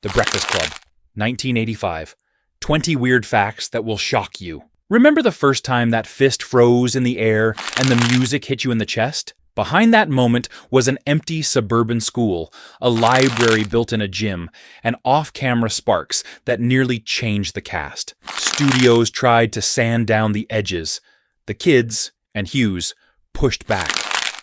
The Breakfast Club, 1985. 20 weird facts that will shock you. Remember the first time that fist froze in the air and the music hit you in the chest? Behind that moment was an empty suburban school, a library built in a gym, and off-camera sparks that nearly changed the cast. Studios tried to sand down the edges. The kids, and Hughes, pushed back.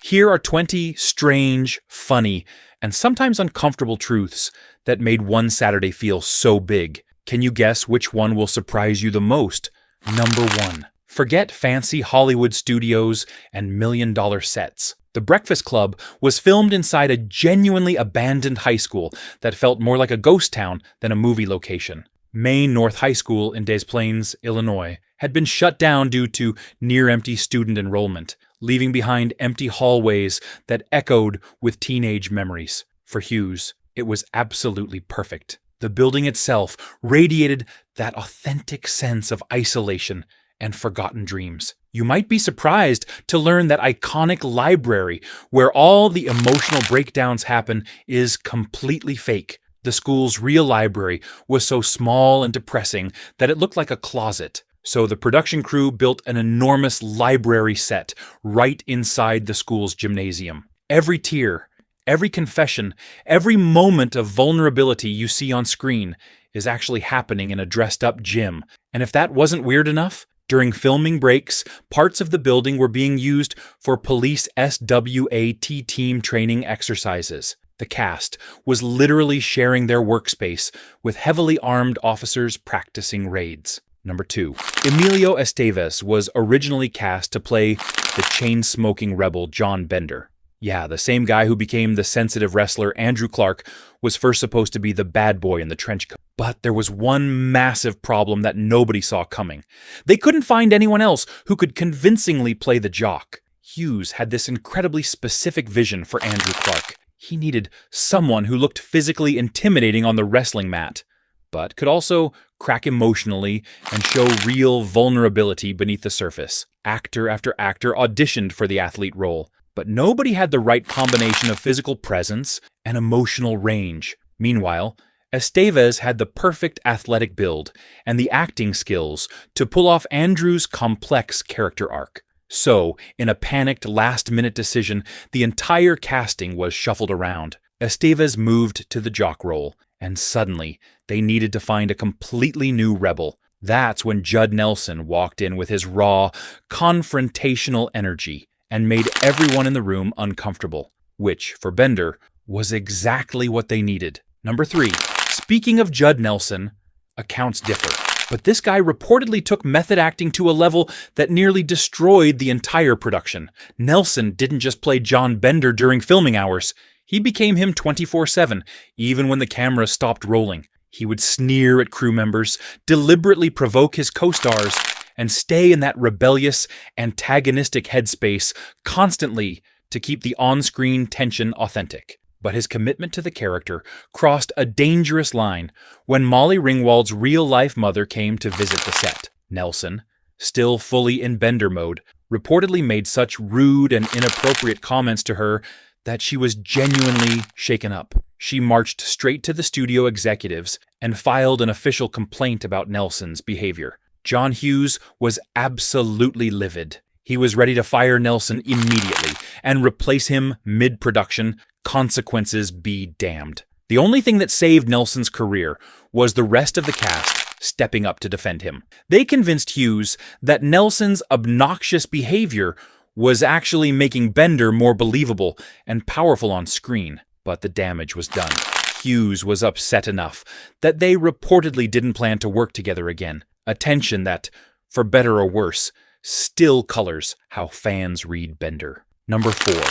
Here are 20 strange, funny, and sometimes uncomfortable truths that made one Saturday feel so big. Can you guess which one will surprise you the most? Number 1. Forget fancy Hollywood studios and million-dollar sets. The Breakfast Club was filmed inside a genuinely abandoned high school that felt more like a ghost town than a movie location. Maine North High School in Des Plaines, Illinois, had been shut down due to near-empty student enrollment, leaving behind empty hallways that echoed with teenage memories. For Hughes, it was absolutely perfect. The building itself radiated that authentic sense of isolation and forgotten dreams. You might be surprised to learn that iconic library where all the emotional breakdowns happen is completely fake. The school's real library was so small and depressing that it looked like a closet. So the production crew built an enormous library set right inside the school's gymnasium. Every tear, every confession, every moment of vulnerability you see on screen is actually happening in a dressed-up gym. And if that wasn't weird enough, during filming breaks, parts of the building were being used for police SWAT team training exercises. The cast was literally sharing their workspace with heavily armed officers practicing raids. Number 2. Emilio Estevez was originally cast to play the chain-smoking rebel John Bender. Yeah, the same guy who became the sensitive wrestler Andrew Clark was first supposed to be the bad boy in the trench coat. But there was one massive problem that nobody saw coming. They couldn't find anyone else who could convincingly play the jock. Hughes had this incredibly specific vision for Andrew Clark. He needed someone who looked physically intimidating on the wrestling mat, but could also crack emotionally and show real vulnerability beneath the surface. Actor after actor auditioned for the athlete role, but nobody had the right combination of physical presence and emotional range. Meanwhile, Estevez had the perfect athletic build and the acting skills to pull off Andrew's complex character arc. So, in a panicked last-minute decision, the entire casting was shuffled around. Estevez moved to the jock role, and suddenly, they needed to find a completely new rebel. That's when Judd Nelson walked in with his raw, confrontational energy and made everyone in the room uncomfortable, which, for Bender, was exactly what they needed. Number 3. Speaking of Judd Nelson, accounts differ. But this guy reportedly took method acting to a level that nearly destroyed the entire production. Nelson didn't just play John Bender during filming hours. He became him 24/7, even when the camera stopped rolling. He would sneer at crew members, deliberately provoke his co-stars, and stay in that rebellious, antagonistic headspace constantly to keep the on-screen tension authentic. But his commitment to the character crossed a dangerous line when Molly Ringwald's real-life mother came to visit the set. Nelson, still fully in Bender mode, reportedly made such rude and inappropriate comments to her that she was genuinely shaken up. She marched straight to the studio executives and filed an official complaint about Nelson's behavior. John Hughes was absolutely livid. He was ready to fire Nelson immediately and replace him mid-production. Consequences be damned. The only thing that saved Nelson's career was the rest of the cast stepping up to defend him. They convinced Hughes that Nelson's obnoxious behavior was actually making Bender more believable and powerful on screen, but the damage was done. Hughes was upset enough that they reportedly didn't plan to work together again, a tension that, for better or worse, still colors how fans read Bender. Number 4.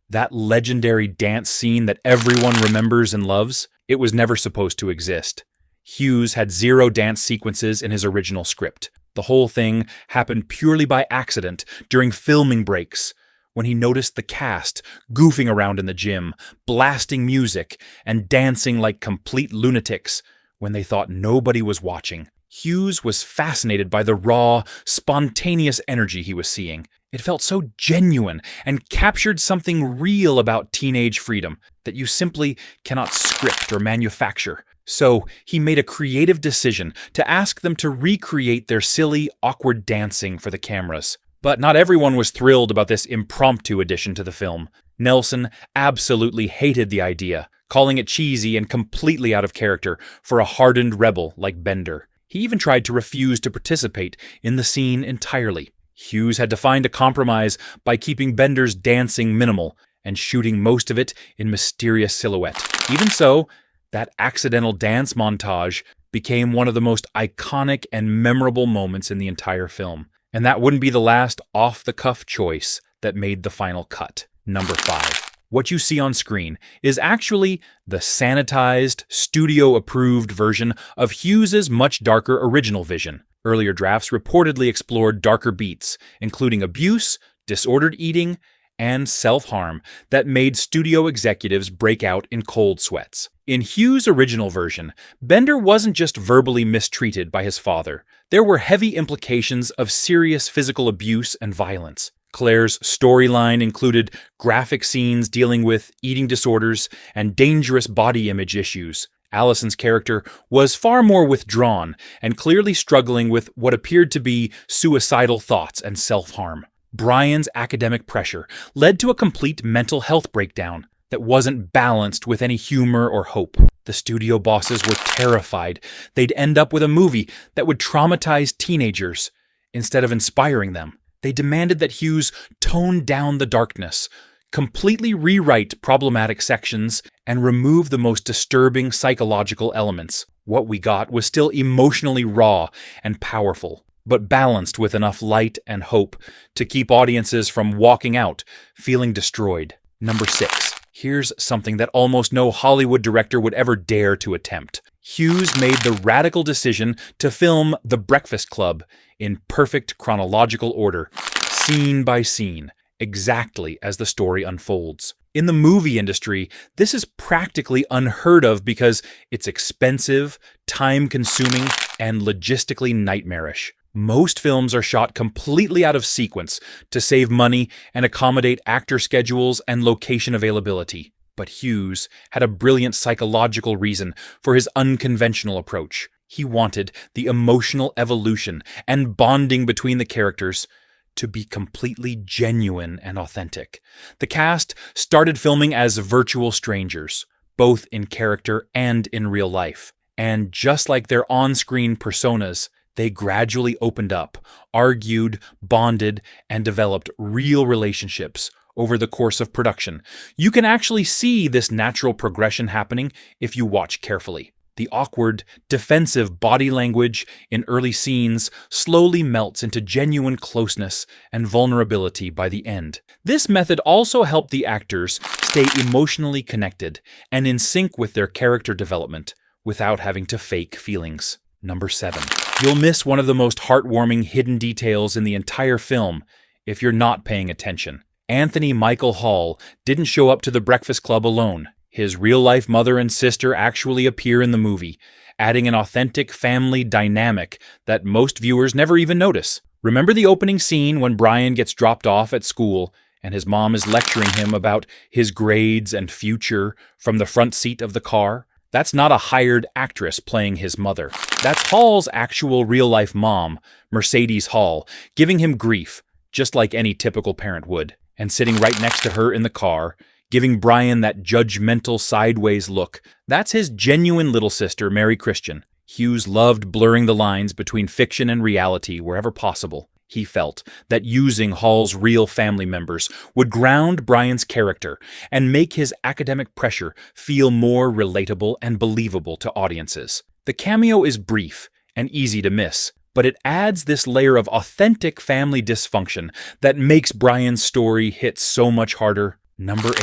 That legendary dance scene that everyone remembers and loves, it was never supposed to exist. Hughes had 0 dance sequences in his original script. The whole thing happened purely by accident during filming breaks, when he noticed the cast goofing around in the gym, blasting music, and dancing like complete lunatics when they thought nobody was watching. Hughes was fascinated by the raw, spontaneous energy he was seeing. It felt so genuine and captured something real about teenage freedom that you simply cannot script or manufacture. So he made a creative decision to ask them to recreate their silly, awkward dancing for the cameras. But not everyone was thrilled about this impromptu addition to the film. Nelson absolutely hated the idea, calling it cheesy and completely out of character for a hardened rebel like Bender. He even tried to refuse to participate in the scene entirely. Hughes had to find a compromise by keeping Bender's dancing minimal and shooting most of it in mysterious silhouette. Even so, that accidental dance montage became one of the most iconic and memorable moments in the entire film. And that wouldn't be the last off-the-cuff choice that made the final cut. Number 5. What you see on screen is actually the sanitized, studio-approved version of Hughes's much darker original vision. Earlier drafts reportedly explored darker beats, including abuse, disordered eating, and self-harm that made studio executives break out in cold sweats. In Hughes' original version, Bender wasn't just verbally mistreated by his father. There were heavy implications of serious physical abuse and violence. Claire's storyline included graphic scenes dealing with eating disorders and dangerous body image issues. Allison's character was far more withdrawn and clearly struggling with what appeared to be suicidal thoughts and self-harm. Brian's academic pressure led to a complete mental health breakdown that wasn't balanced with any humor or hope. The studio bosses were terrified they'd end up with a movie that would traumatize teenagers instead of inspiring them. They demanded that Hughes tone down the darkness, completely rewrite problematic sections, and remove the most disturbing psychological elements. What we got was still emotionally raw and powerful, but balanced with enough light and hope to keep audiences from walking out feeling destroyed. Number 6. Here's something that almost no Hollywood director would ever dare to attempt. Hughes made the radical decision to film The Breakfast Club in perfect chronological order, scene by scene, exactly as the story unfolds. In the movie industry, this is practically unheard of because it's expensive, time-consuming, and logistically nightmarish. Most films are shot completely out of sequence to save money and accommodate actor schedules and location availability. But Hughes had a brilliant psychological reason for his unconventional approach. He wanted the emotional evolution and bonding between the characters to be completely genuine and authentic. The cast started filming as virtual strangers, both in character and in real life. And just like their on-screen personas, they gradually opened up, argued, bonded, and developed real relationships over the course of production. You can actually see this natural progression happening if you watch carefully. The awkward, defensive body language in early scenes slowly melts into genuine closeness and vulnerability by the end. This method also helped the actors stay emotionally connected and in sync with their character development without having to fake feelings. Number 7. You'll miss one of the most heartwarming hidden details in the entire film if you're not paying attention. Anthony Michael Hall didn't show up to The Breakfast Club alone. His real-life mother and sister actually appear in the movie, adding an authentic family dynamic that most viewers never even notice. Remember the opening scene when Brian gets dropped off at school and his mom is lecturing him about his grades and future from the front seat of the car? That's not a hired actress playing his mother. That's Hall's actual real-life mom, Mercedes Hall, giving him grief, just like any typical parent would. And sitting right next to her in the car, giving Brian that judgmental sideways look. That's his genuine little sister, Mary Christian. Hughes loved blurring the lines between fiction and reality wherever possible. He felt that using Hall's real family members would ground Brian's character and make his academic pressure feel more relatable and believable to audiences. The cameo is brief and easy to miss, but it adds this layer of authentic family dysfunction that makes Brian's story hit so much harder. Number 8.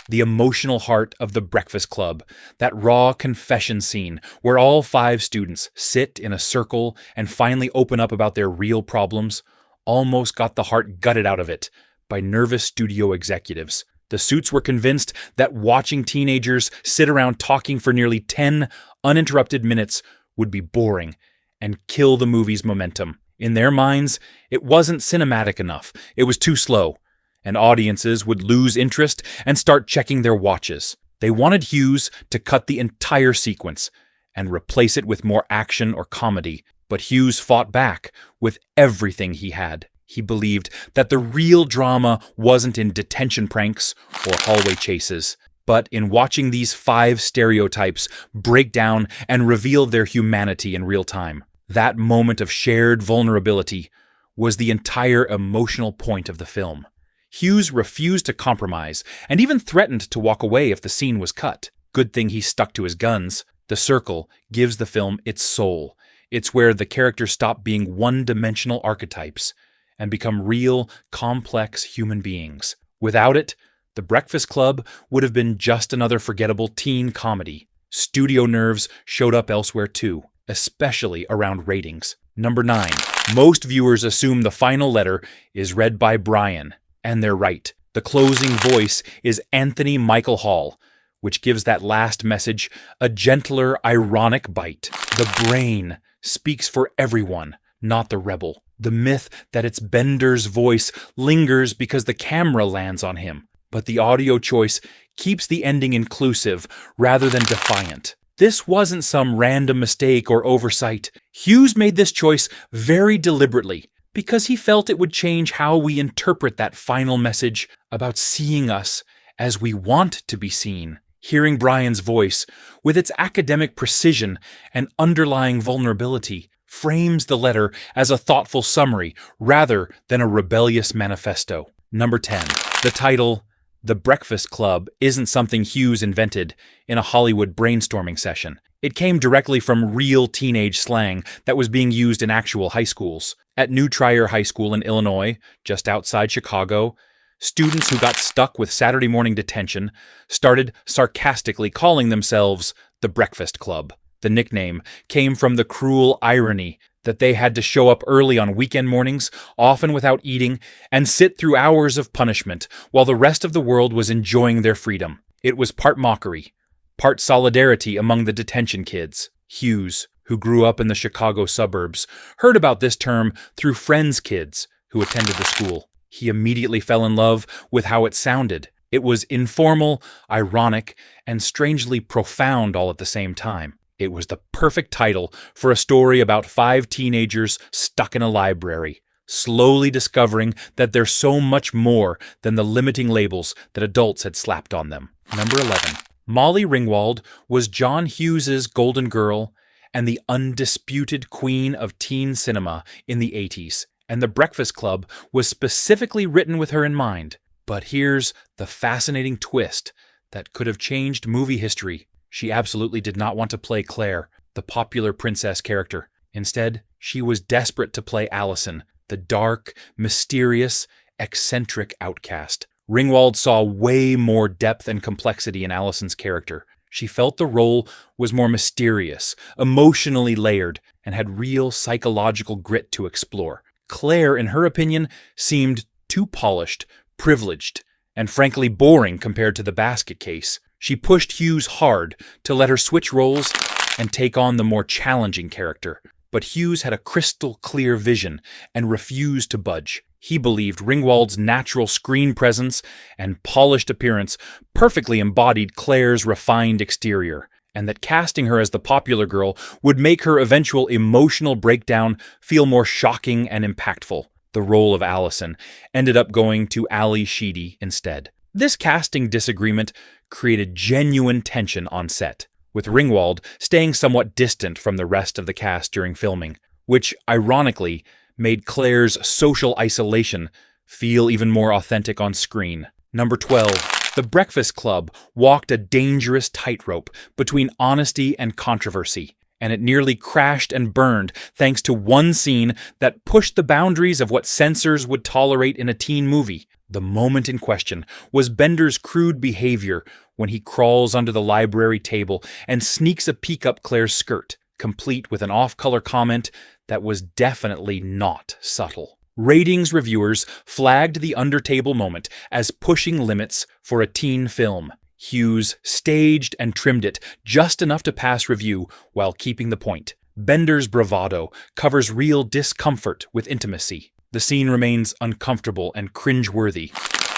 The emotional heart of The Breakfast Club, that raw confession scene where all 5 students sit in a circle and finally open up about their real problems, almost got the heart gutted out of it by nervous studio executives. The suits were convinced that watching teenagers sit around talking for nearly 10 uninterrupted minutes would be boring and kill the movie's momentum. In their minds, it wasn't cinematic enough, it was too slow, and audiences would lose interest and start checking their watches. They wanted Hughes to cut the entire sequence and replace it with more action or comedy. But Hughes fought back with everything he had. He believed that the real drama wasn't in detention pranks or hallway chases, but in watching these 5 stereotypes break down and reveal their humanity in real time. That moment of shared vulnerability was the entire emotional point of the film. Hughes refused to compromise and even threatened to walk away if the scene was cut. Good thing he stuck to his guns. The circle gives the film its soul. It's where the characters stop being one-dimensional archetypes and become real, complex human beings. Without it, The Breakfast Club would have been just another forgettable teen comedy. Studio nerves showed up elsewhere too, especially around ratings. Number 9. Most viewers assume the final letter is read by Brian, and they're right. The closing voice is Anthony Michael Hall, which gives that last message a gentler, ironic bite. The brain speaks for everyone, not the rebel. The myth that it's Bender's voice lingers because the camera lands on him, but the audio choice keeps the ending inclusive rather than defiant. This wasn't some random mistake or oversight. Hughes made this choice very deliberately because he felt it would change how we interpret that final message about seeing us as we want to be seen. Hearing Brian's voice, with its academic precision and underlying vulnerability, frames the letter as a thoughtful summary rather than a rebellious manifesto. Number 10. The title, The Breakfast Club, isn't something Hughes invented in a Hollywood brainstorming session. It came directly from real teenage slang that was being used in actual high schools. At New Trier High School in Illinois, just outside Chicago, students who got stuck with Saturday morning detention started sarcastically calling themselves the Breakfast Club. The nickname came from the cruel irony that they had to show up early on weekend mornings, often without eating, and sit through hours of punishment while the rest of the world was enjoying their freedom. It was part mockery, part solidarity among the detention kids. Hughes, who grew up in the Chicago suburbs, heard about this term through friends' kids who attended the school. He immediately fell in love with how it sounded. It was informal, ironic, and strangely profound all at the same time. It was the perfect title for a story about 5 teenagers stuck in a library, slowly discovering that they're so much more than the limiting labels that adults had slapped on them. Number 11. Molly Ringwald was John Hughes's golden girl and the undisputed queen of teen cinema in the 80s, and The Breakfast Club was specifically written with her in mind. But here's the fascinating twist that could have changed movie history. She absolutely did not want to play Claire, the popular princess character. Instead, she was desperate to play Allison, the dark, mysterious, eccentric outcast. Ringwald saw way more depth and complexity in Allison's character. She felt the role was more mysterious, emotionally layered, and had real psychological grit to explore. Claire, in her opinion, seemed too polished, privileged, and frankly boring compared to the basket case. She pushed Hughes hard to let her switch roles and take on the more challenging character. But Hughes had a crystal clear vision and refused to budge. He believed Ringwald's natural screen presence and polished appearance perfectly embodied Claire's refined exterior, and that casting her as the popular girl would make her eventual emotional breakdown feel more shocking and impactful. The role of Allison ended up going to Ali Sheedy instead. This casting disagreement created genuine tension on set, with Ringwald staying somewhat distant from the rest of the cast during filming, which ironically made Claire's social isolation feel even more authentic on screen. Number 12. The Breakfast Club walked a dangerous tightrope between honesty and controversy, and it nearly crashed and burned thanks to one scene that pushed the boundaries of what censors would tolerate in a teen movie. The moment in question was Bender's crude behavior when he crawls under the library table and sneaks a peek up Claire's skirt, complete with an off-color comment that was definitely not subtle. Ratings reviewers flagged the under-table moment as pushing limits for a teen film. Hughes staged and trimmed it just enough to pass review while keeping the point. Bender's bravado covers real discomfort with intimacy. The scene remains uncomfortable and cringe-worthy,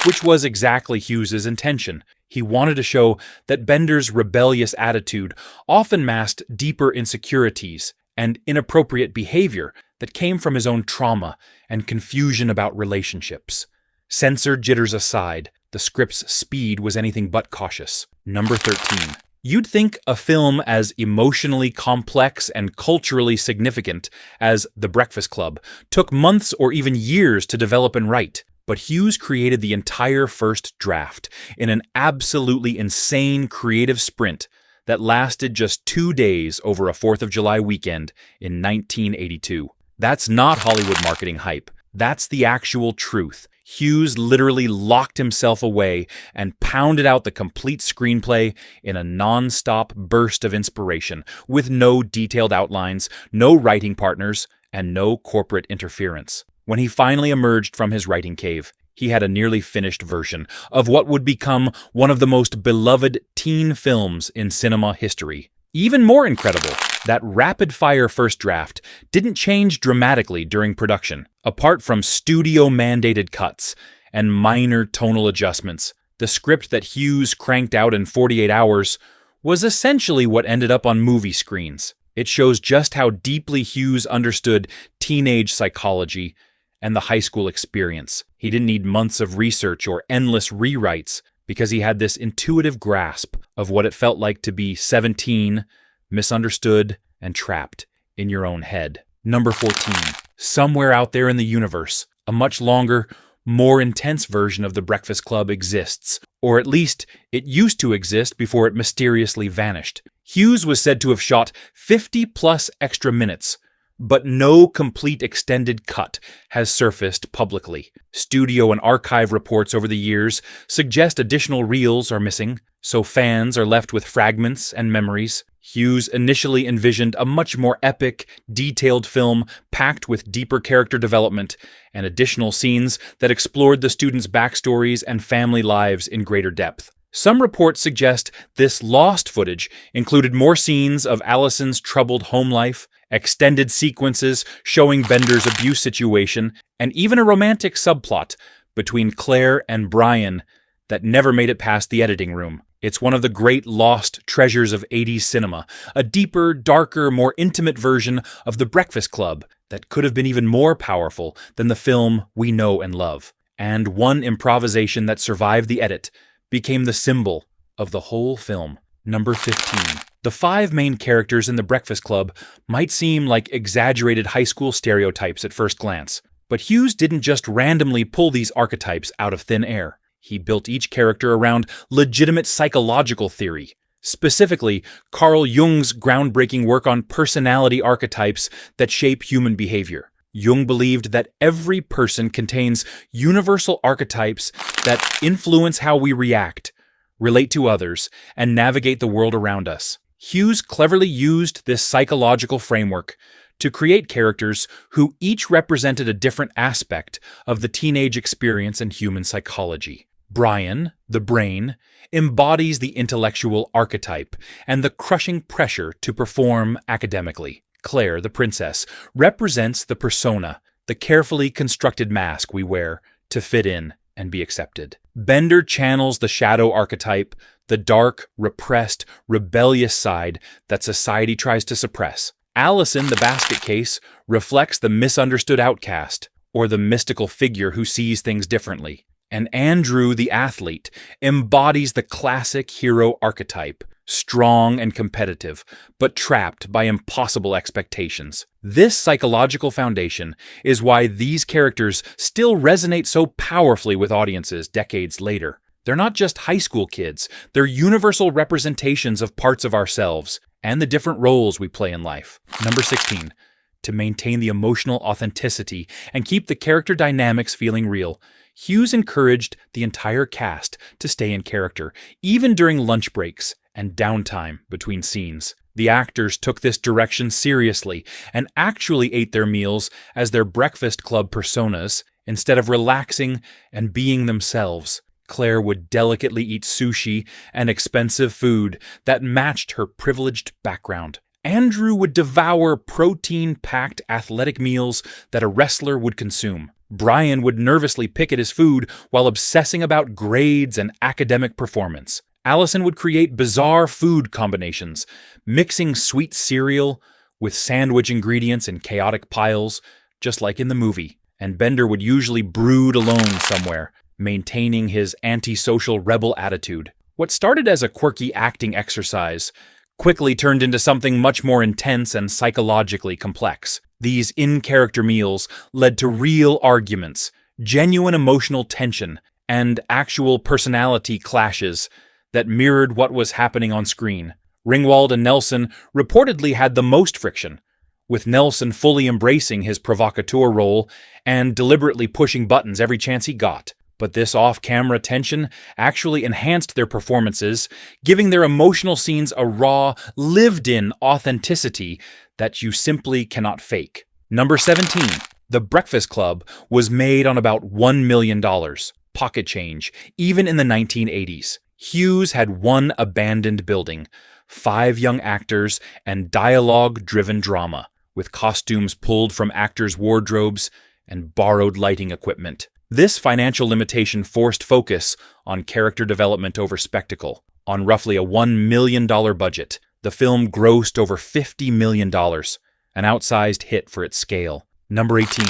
which was exactly Hughes's intention. He wanted to show that Bender's rebellious attitude often masked deeper insecurities and inappropriate behavior that came from his own trauma and confusion about relationships. Censor jitters aside, the script's speed was anything but cautious. Number 13. You'd think a film as emotionally complex and culturally significant as The Breakfast Club took months or even years to develop and write, but Hughes created the entire first draft in an absolutely insane creative sprint that lasted just 2 days over a 4th of July weekend in 1982. That's not Hollywood marketing hype. That's the actual truth. Hughes literally locked himself away and pounded out the complete screenplay in a non-stop burst of inspiration, with no detailed outlines, no writing partners, and no corporate interference. When he finally emerged from his writing cave, he had a nearly finished version of what would become one of the most beloved teen films in cinema history. Even more incredible, that rapid-fire first draft didn't change dramatically during production. Apart from studio-mandated cuts and minor tonal adjustments, the script that Hughes cranked out in 48 hours was essentially what ended up on movie screens. It shows just how deeply Hughes understood teenage psychology and the high school experience. He didn't need months of research or endless rewrites because he had this intuitive grasp of what it felt like to be 17, misunderstood, and trapped in your own head. Number 14. Somewhere out there in the universe, a much longer, more intense version of The Breakfast Club exists, or at least it used to exist before it mysteriously vanished. Hughes was said to have shot 50-plus extra minutes, but no complete extended cut has surfaced publicly. Studio and archive reports over the years suggest additional reels are missing, so fans are left with fragments and memories. Hughes initially envisioned a much more epic, detailed film packed with deeper character development and additional scenes that explored the students' backstories and family lives in greater depth. Some reports suggest this lost footage included more scenes of Allison's troubled home life, extended sequences showing Bender's abuse situation, and even a romantic subplot between Claire and Brian that never made it past the editing room. It's one of the great lost treasures of 80s cinema, a deeper, darker, more intimate version of The Breakfast Club that could have been even more powerful than the film we know and love. And one improvisation that survived the edit became the symbol of the whole film. Number 15. The 5 main characters in The Breakfast Club might seem like exaggerated high school stereotypes at first glance, but Hughes didn't just randomly pull these archetypes out of thin air. He built each character around legitimate psychological theory, specifically Carl Jung's groundbreaking work on personality archetypes that shape human behavior. Jung believed that every person contains universal archetypes that influence how we react, relate to others, and navigate the world around us. Hughes cleverly used this psychological framework to create characters who each represented a different aspect of the teenage experience and human psychology. Brian, the brain, embodies the intellectual archetype and the crushing pressure to perform academically. Claire, the princess, represents the persona, the carefully constructed mask we wear to fit in and be accepted. Bender channels the shadow archetype, the dark, repressed, rebellious side that society tries to suppress. Allison, the basket case, reflects the misunderstood outcast, or the mystical figure who sees things differently. And Andrew, the athlete, embodies the classic hero archetype, strong and competitive, but trapped by impossible expectations. This psychological foundation is why these characters still resonate so powerfully with audiences decades later. They're not just high school kids, they're universal representations of parts of ourselves and the different roles we play in life. Number 16. To maintain the emotional authenticity and keep the character dynamics feeling real, Hughes encouraged the entire cast to stay in character, even during lunch breaks and downtime between scenes. The actors took this direction seriously and actually ate their meals as their Breakfast Club personas instead of relaxing and being themselves. Claire would delicately eat sushi and expensive food that matched her privileged background. Andrew would devour protein-packed athletic meals that a wrestler would consume. Brian would nervously pick at his food while obsessing about grades and academic performance. Allison would create bizarre food combinations, mixing sweet cereal with sandwich ingredients in chaotic piles, just like in the movie. And Bender would usually brood alone somewhere, maintaining his antisocial rebel attitude. What started as a quirky acting exercise quickly turned into something much more intense and psychologically complex. These in-character meals led to real arguments, genuine emotional tension, and actual personality clashes that mirrored what was happening on screen. Ringwald and Nelson reportedly had the most friction, with Nelson fully embracing his provocateur role and deliberately pushing buttons every chance he got. But this off-camera tension actually enhanced their performances, giving their emotional scenes a raw, lived-in authenticity that you simply cannot fake. Number 17. The Breakfast Club was made on about $1 million, pocket change, even in the 1980s. Hughes had one abandoned building, 5 young actors, and dialogue-driven drama, with costumes pulled from actors' wardrobes and borrowed lighting equipment. This financial limitation forced focus on character development over spectacle. On roughly a $1 million budget, the film grossed over $50 million, an outsized hit for its scale. Number 18.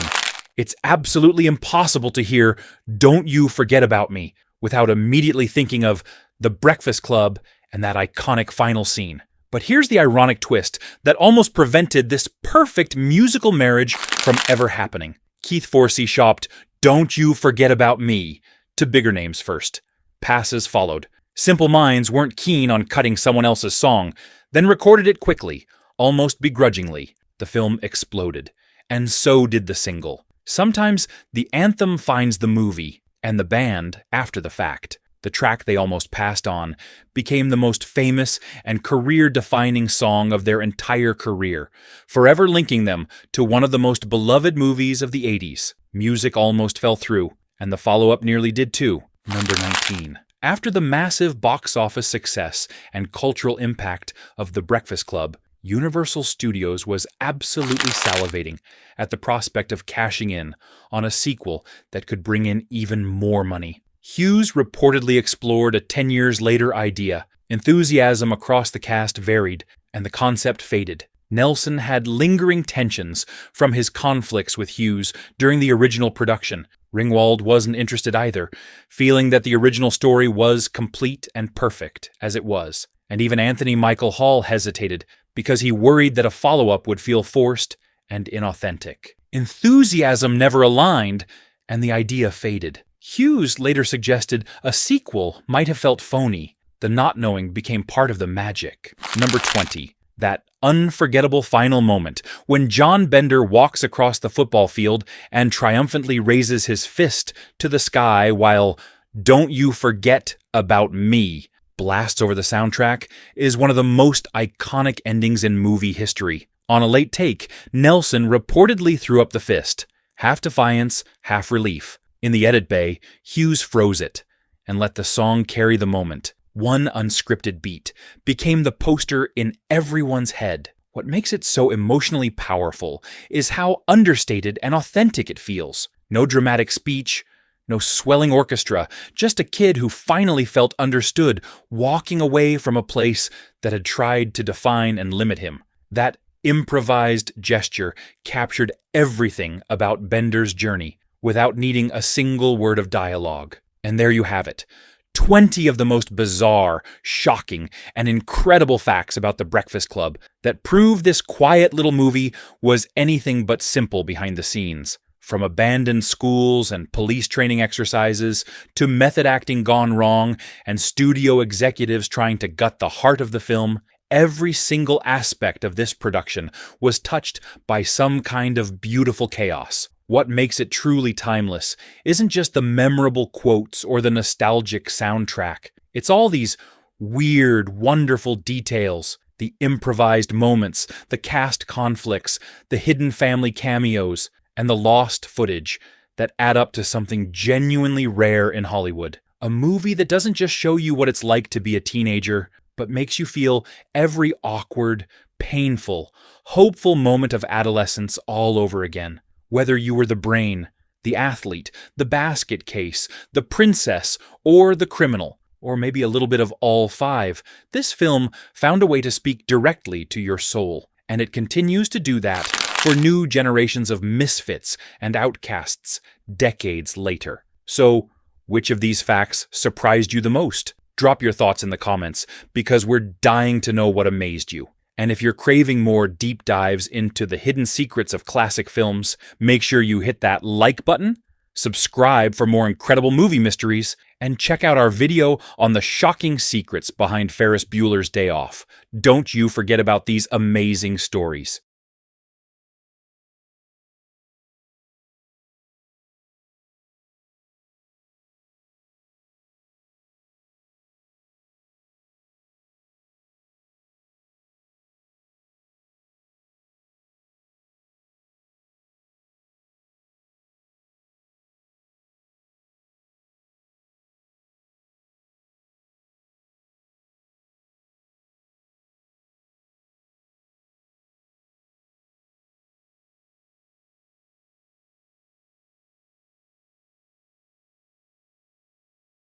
It's absolutely impossible to hear "Don't You Forget About Me" without immediately thinking of The Breakfast Club and that iconic final scene. But here's the ironic twist that almost prevented this perfect musical marriage from ever happening. Keith Forsey shopped "Don't You Forget About Me" to bigger names first. Passes followed. Simple Minds weren't keen on cutting someone else's song, then recorded it quickly, almost begrudgingly. The film exploded, and so did the single. Sometimes the anthem finds the movie, and the band after the fact. The track they almost passed on became the most famous and career-defining song of their entire career, forever linking them to one of the most beloved movies of the 80s. Music almost fell through, and the follow-up nearly did too. Number 19. After the massive box office success and cultural impact of The Breakfast Club, Universal Studios was absolutely salivating at the prospect of cashing in on a sequel that could bring in even more money. Hughes reportedly explored a 10 years later idea. Enthusiasm across the cast varied, and the concept faded. Nelson had lingering tensions from his conflicts with Hughes during the original production. Ringwald wasn't interested either, feeling that the original story was complete and perfect as it was. And even Anthony Michael Hall hesitated because he worried that a follow-up would feel forced and inauthentic. Enthusiasm never aligned, and the idea faded. Hughes later suggested a sequel might have felt phony. The not knowing became part of the magic. Number 20. That unforgettable final moment when John Bender walks across the football field and triumphantly raises his fist to the sky while "Don't You Forget About Me" blasts over the soundtrack is one of the most iconic endings in movie history. On a late take, Nelson reportedly threw up the fist, half defiance, half relief. In the edit bay, Hughes froze it and let the song carry the moment. One unscripted beat became the poster in everyone's head. What makes it so emotionally powerful is how understated and authentic it feels. No dramatic speech, no swelling orchestra, just a kid who finally felt understood, walking away from a place that had tried to define and limit him. That improvised gesture captured everything about Bender's journey, without needing a single word of dialogue. And there you have it. 20 of the most bizarre, shocking, and incredible facts about The Breakfast Club that prove this quiet little movie was anything but simple behind the scenes. From abandoned schools and police training exercises to method acting gone wrong and studio executives trying to gut the heart of the film, every single aspect of this production was touched by some kind of beautiful chaos. What makes it truly timeless isn't just the memorable quotes or the nostalgic soundtrack. It's all these weird, wonderful details, the improvised moments, the cast conflicts, the hidden family cameos, and the lost footage that add up to something genuinely rare in Hollywood. A movie that doesn't just show you what it's like to be a teenager, but makes you feel every awkward, painful, hopeful moment of adolescence all over again. Whether you were the brain, the athlete, the basket case, the princess, or the criminal, or maybe a little bit of all five, this film found a way to speak directly to your soul. And it continues to do that for new generations of misfits and outcasts decades later. So, which of these facts surprised you the most? Drop your thoughts in the comments, because we're dying to know what amazed you. And if you're craving more deep dives into the hidden secrets of classic films, make sure you hit that like button, subscribe for more incredible movie mysteries, and check out our video on the shocking secrets behind Ferris Bueller's Day Off. Don't you forget about these amazing stories.